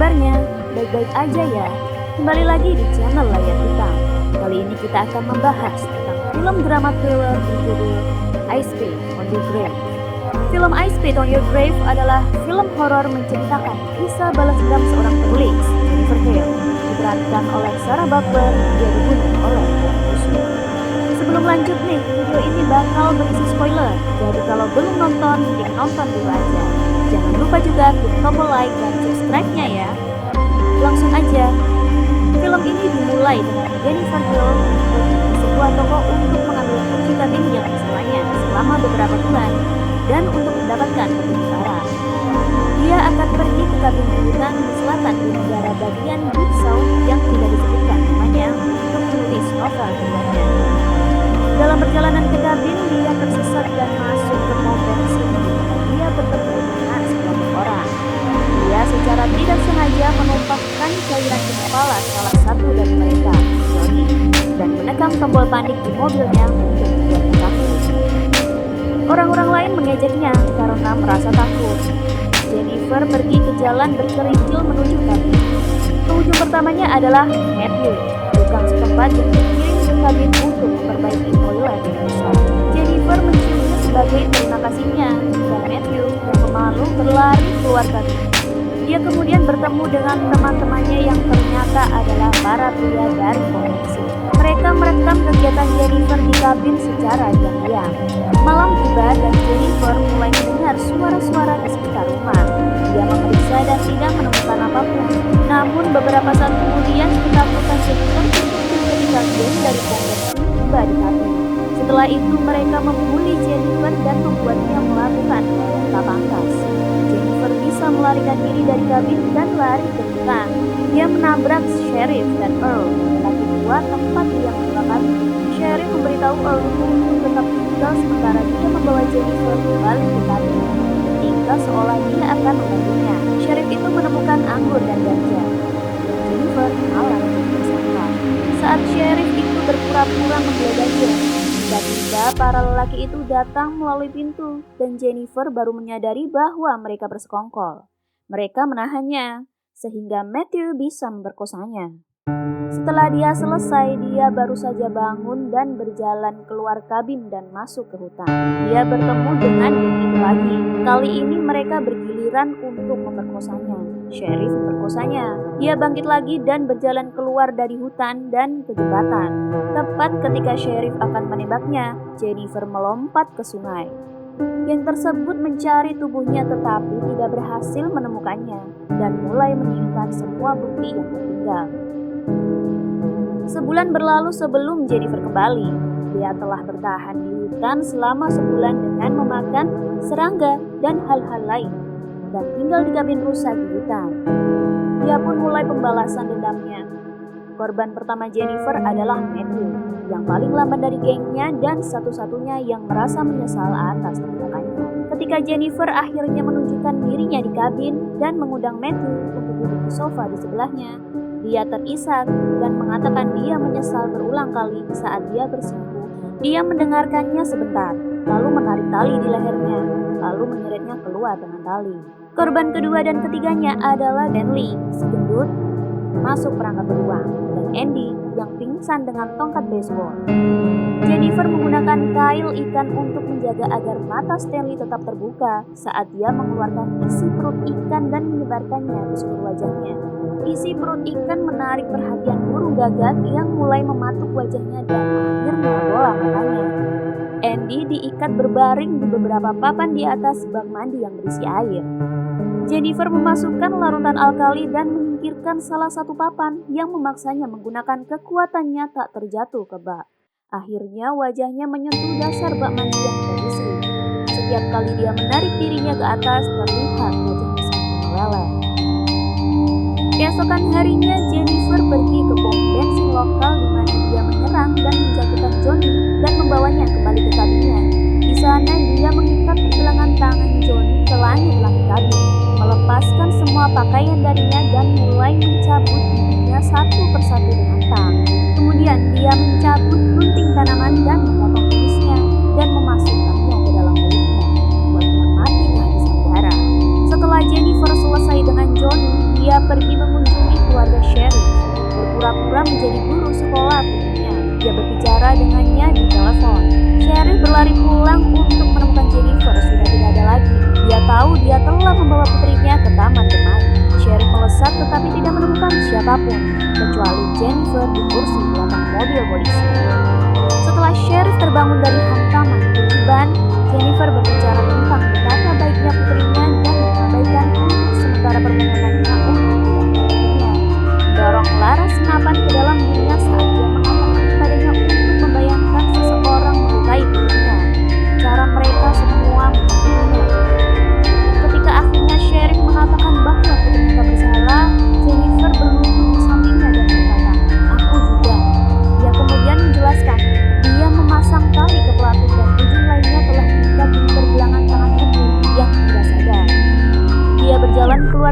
kabarnya? Baik-baik aja ya? Kembali lagi di channel Layar Hitam. Kali ini kita akan membahas tentang film drama thriller berjudul I Spit on Your Grave. Film I Spit on Your Grave adalah film horor menceritakan kisah balas dendam seorang penulis, Jennifer Hale, diperankan oleh Sarah Butler, dia dibunuh oleh orang musuh. Sebelum lanjut nih, video ini bakal berisi spoiler, jadi kalau belum nonton, mending nonton dulu aja. Jangan lupa juga klik tombol like dan subscribe-nya ya. Langsung aja, film ini dimulai dengan Jennifer Hale di sebuah toko untuk mengambil vitamin yang disewanya selama beberapa bulan dan untuk mendapatkan barang. Dia akan pergi ke kabin hutan di selatan di negara bagian Deep South yang tidak disebutkan namanya untuk menulis novel keduanya. Dalam perjalanan ke kabin, dia tersesat dan masuk ke pom bensin di mana dia bertemu dengan sekelompok orang. Dia secara tidak sengaja menumpahkan cairan di kepala salah satu dari mereka, Johnny, dan menekan tombol panik di mobilnya untuk membuatnya takut. Orang-orang lain mengejeknya karena merasa takut. Jennifer pergi ke jalan berkerikil menuju kabin. Pengunjung pertamanya adalah Matthew, tukang setempat yang dikirim ke kabin untuk memperbaiki toilet yang rusak. Jennifer menciumnya sebagai terima kasihnya, dan Matthew yang pemalu berlari keluar kabin. Dia kemudian bertemu dengan teman-temannya yang ternyata adalah para pria dari polisi. Mereka merekam kegiatan Jennifer di kabin secara diam-diam. Malam tiba dan Jennifer mulai mendengar suara-suara di sekitar rumah. Dia memeriksa dan tidak menemukan apapun. Namun beberapa saat kemudian ketakutan Jennifer terjadi ketika geng dari pom bensin tiba di kabin. Setelah itu mereka membuli Jennifer dan membuatnya melakukan langkah pangkas. Jennifer bisa melarikan diri dari kabin dan lari ke hutan. Dia menabrak Sheriff dan Earl, laki tua tempat dia membakar. Sheriff memberitahu Earl untuk tetap tinggal sementara dia membawa Jennifer kembali ke kabin. Ketika seolah dia akan membantunya, Sheriff itu menemukan anggur dan ganja. Jennifer malah tersangka. Saat Sheriff itu berpura-pura menggeledah, tiba-tiba para lelaki itu datang melalui pintu dan Jennifer baru menyadari bahwa mereka bersekongkol. Mereka menahannya sehingga Matthew bisa memperkosanya. Setelah dia selesai, dia baru saja bangun dan berjalan keluar kabin dan masuk ke hutan. Dia bertemu dengan geng itu lagi. Kali ini mereka bergiliran untuk memperkosanya. Sheriff memperkosanya. Dia bangkit lagi dan berjalan keluar dari hutan dan ke jembatan. Tepat ketika Sheriff akan menembaknya, Jennifer melompat ke sungai. Geng tersebut mencari tubuhnya tetapi tidak berhasil menemukannya dan mulai menyingkirkan semua bukti yang tertinggal. Sebulan berlalu sebelum Jennifer kembali. Dia telah bertahan di hutan selama sebulan dengan memakan serangga dan hal-hal lain dan tinggal di kabin rusak di hutan. Dia pun mulai pembalasan dendamnya. Korban pertama Jennifer adalah Matthew, yang paling lamban dari gengnya dan satu-satunya yang merasa menyesal atas tindakannya. Ketika Jennifer akhirnya menunjukkan dirinya di kabin dan mengundang Matthew untuk duduk di sofa di sebelahnya, dia terisak dan mengatakan dia menyesal berulang kali saat dia bersimpuh. Dia mendengarkannya sebentar, lalu menarik tali di lehernya, lalu menyeretnya keluar dengan tali. Korban kedua dan ketiganya adalah Stanley, si gendut, masuk perangkap beruang, dan Andy yang pingsan dengan tongkat baseball. Jennifer menggunakan kail ikan untuk menjaga agar mata Stanley tetap terbuka saat dia mengeluarkan isi perut ikan dan menyebarkannya ke seluruh wajahnya. Isi perut ikan menarik perhatian burung gagak yang mulai mematuk wajahnya dan akhirnya bola matanya. Andy diikat berbaring di beberapa papan di atas bak mandi yang berisi air. Jennifer memasukkan larutan alkali dan menyingkirkan salah satu papan yang memaksanya menggunakan kekuatannya tak terjatuh ke bak. Akhirnya wajahnya menyentuh dasar bak mandi yang berisi. Setiap kali dia menarik dirinya ke atas, terlihat wajahnya semakin meleleh. Keesokan harinya, Jennifer pergi ke pom bensin lokal di mana dia menyerang dan menjatuhkan Johnny dan membawanya kembali ke kabinnya. Di sana dia mengikat pergelangan tangan Johnny ke langit-langit kabin, melepaskan semua pakaian darinya dan mulai mencabut giginya satu persatu dengan tang. Kemudian dia mencabut gunting tanaman dan memotong kumisnya dan memasukkannya ke dalam mulutnya, membuatnya mati kehabisan darah. Setelah Jennifer selesai dengan Johnny, dia pergi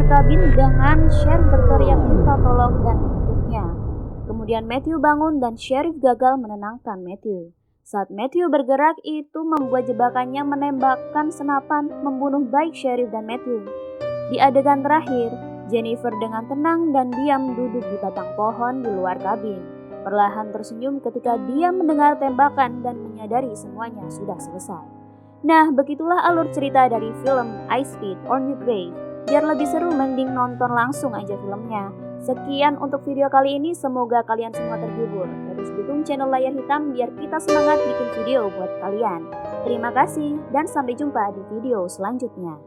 luar kabin dengan Sheriff berteriak minta tolong dan mengutuknya. Kemudian Matthew bangun dan Sheriff gagal menenangkan Matthew. Saat Matthew bergerak, itu membuat jebakannya menembakkan senapan membunuh baik Sheriff dan Matthew. Di adegan terakhir, Jennifer dengan tenang dan diam duduk di batang pohon di luar kabin. Perlahan tersenyum ketika dia mendengar tembakan dan menyadari semuanya sudah selesai. Nah, begitulah alur cerita dari film I Spit on Your Grave. Biar lebih seru, mending nonton langsung aja filmnya. Sekian untuk video kali ini, semoga kalian semua terhibur. Terus dukung channel Layar Hitam biar kita semangat bikin video buat kalian. Terima kasih dan sampai jumpa di video selanjutnya.